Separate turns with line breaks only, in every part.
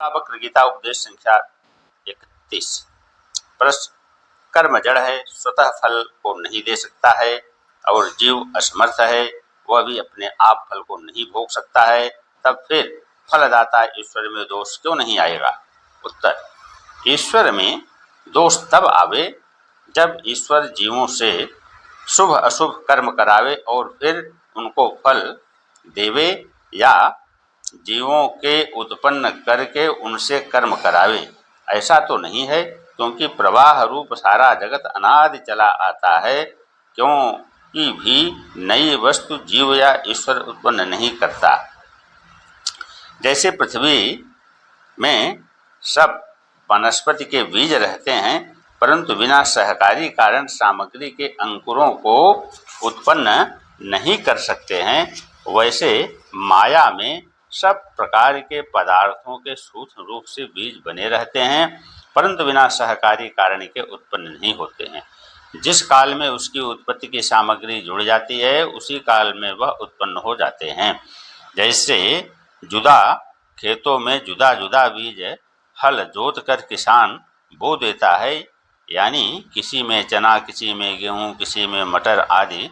वक्र गीता उपदेश संख्या 31। प्रश्न, कर्म जड़ है, स्वतः फल को नहीं दे सकता है और जीव असमर्थ है, वह भी अपने आप फल को नहीं भोग सकता है, तब फिर फलदाता ईश्वर में दोष क्यों नहीं आएगा? उत्तर, ईश्वर में दोष तब आवे जब ईश्वर जीवों से शुभ अशुभ कर्म करावे और फिर उनको फल देवे या जीवों के उत्पन्न करके उनसे कर्म करावे। ऐसा तो नहीं है, क्योंकि प्रवाह रूप सारा जगत अनादि चला आता है, क्योंकि भी नई वस्तु जीव या ईश्वर उत्पन्न नहीं करता। जैसे पृथ्वी में सब वनस्पति के बीज रहते हैं, परंतु बिना सहकारी कारण सामग्री के अंकुरों को उत्पन्न नहीं कर सकते हैं, वैसे माया में सब प्रकार के पदार्थों के सूक्ष्म रूप से बीज बने रहते हैं, परंतु बिना सहकारी कारण के उत्पन्न नहीं होते हैं। जिस काल में उसकी उत्पत्ति की सामग्री जुड़ जाती है, उसी काल में वह उत्पन्न हो जाते हैं। जैसे जुदा खेतों में जुदा जुदा बीज हल जोत कर किसान बो देता है, यानी किसी में चना, किसी में गेहूं, किसी में मटर आदि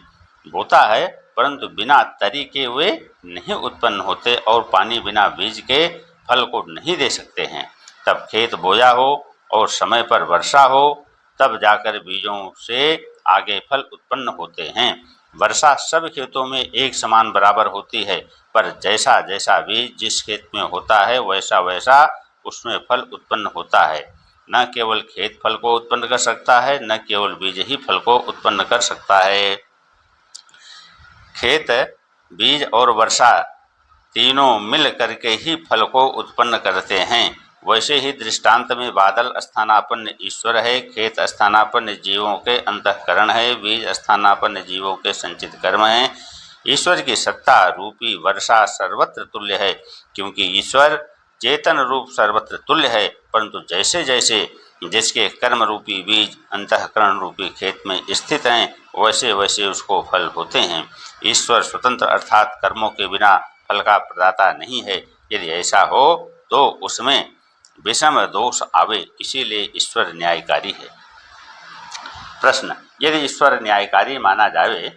बोता है, परंतु बिना तरी के वे नहीं उत्पन्न होते और पानी बिना बीज के फल को नहीं दे सकते हैं। तब खेत बोया हो और समय पर वर्षा हो, तब जाकर बीजों से आगे फल उत्पन्न होते हैं। वर्षा सब खेतों में एक समान बराबर होती है, पर जैसा जैसा बीज जिस खेत में होता है वैसा वैसा उसमें फल उत्पन्न होता है। न केवल खेत फल को उत्पन्न कर सकता है, न केवल बीज ही फल को उत्पन्न कर सकता है। खेत, बीज और वर्षा तीनों मिल करके ही फल को उत्पन्न करते हैं। वैसे ही दृष्टांत में बादल स्थानापन्न ईश्वर है, खेत स्थानापन्न जीवों के अंतःकरण है, बीज स्थानापन्न जीवों के संचित कर्म है। ईश्वर की सत्ता रूपी वर्षा सर्वत्र तुल्य है, क्योंकि ईश्वर चेतन रूप सर्वत्र तुल्य है, परंतु जैसे जैसे जिसके कर्म रूपी बीज अंतःकरण रूपी खेत में स्थित हैं, वैसे वैसे उसको फल होते हैं। ईश्वर स्वतंत्र अर्थात कर्मों के बिना फल का प्रदाता नहीं है। यदि ऐसा हो तो उसमें विषम दोष आवे, इसीलिए ईश्वर न्यायकारी है। प्रश्न, यदि ईश्वर न्यायकारी माना जावे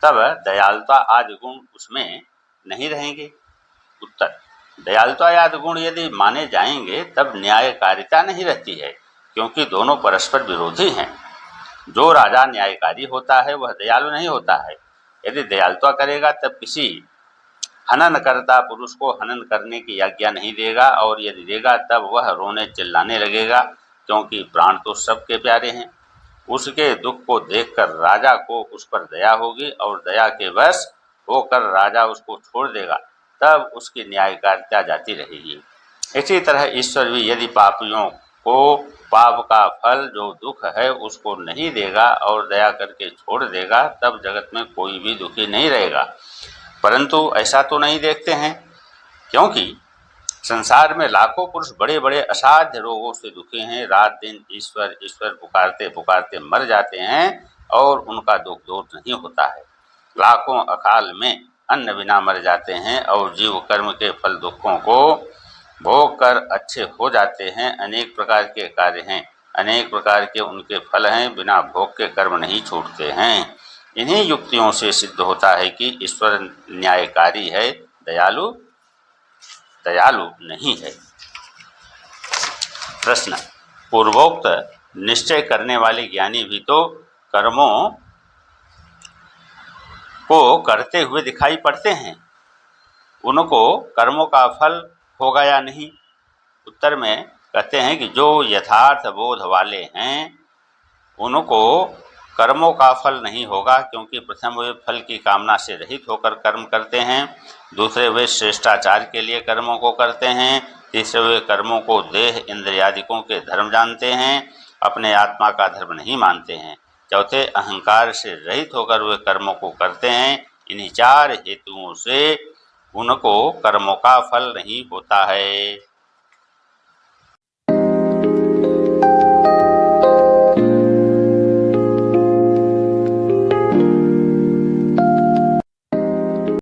तब दयालुता आदि गुण उसमें नहीं रहेंगे? उत्तर, दयालुता आदि गुण यदि माने जाएंगे तब न्यायकारिता नहीं रहती है, क्योंकि दोनों परस्पर विरोधी हैं। जो राजा न्यायकारी होता है वह दयालु नहीं होता है। यदि दयालुता करेगा तब किसी हनन करता पुरुष को हनन करने की आज्ञा नहीं देगा, और यदि देगा तब वह रोने चिल्लाने लगेगा, क्योंकि प्राण तो सबके प्यारे हैं। उसके दुख को देखकर राजा को उस पर दया होगी और दया के वश होकर राजा उसको छोड़ देगा, तब उसकी न्यायकारिता जाती रहेगी। इसी तरह ईश्वर भी यदि पापियों को पाप का फल जो दुख है उसको नहीं देगा और दया करके छोड़ देगा, तब जगत में कोई भी दुखी नहीं रहेगा। परंतु ऐसा तो नहीं देखते हैं, क्योंकि संसार में लाखों पुरुष बड़े बड़े असाध्य रोगों से दुखी हैं, रात दिन ईश्वर ईश्वर पुकारते पुकारते मर जाते हैं और उनका दुख दूर नहीं होता है। लाखों अकाल में अन्न बिना मर जाते हैं और जीव कर्म के फल दुखों को भोग कर अच्छे हो जाते हैं। अनेक प्रकार के कार्य हैं, अनेक प्रकार के उनके फल हैं, बिना भोग के कर्म नहीं छूटते हैं। इन्हीं युक्तियों से सिद्ध होता है कि ईश्वर न्यायकारी है, दयालु नहीं है। प्रश्न, पूर्वोक्त निश्चय करने वाले ज्ञानी भी तो कर्मों को करते हुए दिखाई पड़ते हैं, उनको कर्मों का फल होगा या नहीं? उत्तर में कहते हैं कि जो यथार्थ बोध वाले हैं उनको कर्मों का फल नहीं होगा, क्योंकि प्रथम वे फल की कामना से रहित होकर कर्म करते हैं, दूसरे वे श्रेष्ठाचार के लिए कर्मों को करते हैं, तीसरे वे कर्मों को देह इंद्रियादिकों के धर्म जानते हैं, अपने आत्मा का धर्म नहीं मानते हैं, चौथे अहंकार से रहित होकर वे कर्मों को करते हैं। इन्हीं चार हेतुओं से उनको कर्मों का फल नहीं होता है।